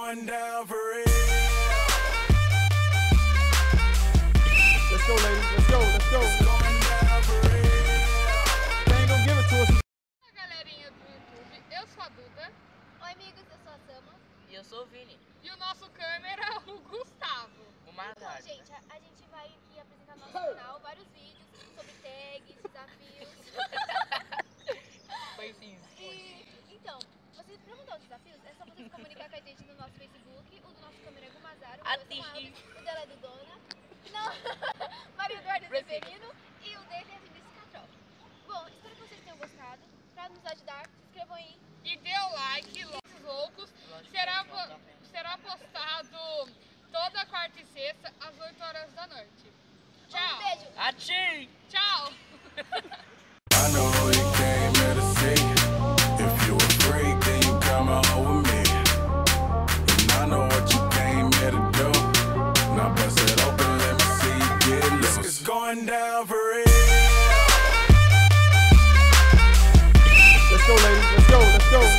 going down for real. Let's go, ladies. Let's go. Let's go. It's going down for real. They ain't gonna give it to us. Olá, galerinha do YouTube. Eu sou a Duda. Oi, amigos. Eu sou a Sama. E eu sou o Vini. E o nosso câmera é o Gustavo. O Magari. Então, gente, a gente vai aqui apresentar no nosso canal vários vídeos sobre tags, desafios. Foi sim. Então, vocês pra mudar os desafios, é só vocês se comunicar com a gente no nosso Facebook. O do nosso câmera é Gumazaro, o meu é Samuel, o dela é do Dona. Não, Maria Eduarda Severino e o dele é Vinícius Catrol. Bom, espero que vocês tenham gostado. Pra nos ajudar, se inscrevam aí. E dê o like, Lobos Loucos. Será postado toda quarta e sexta às 8 horas da noite. Tchau. Um beijo. Atim! Tchau. I know who you came here to see. If you a freak, then you come home with me. And I know what you came here to do. Now bust it open, let me see you get loose. It's going down for real. Let's go, ladies. Let's go. Let's go.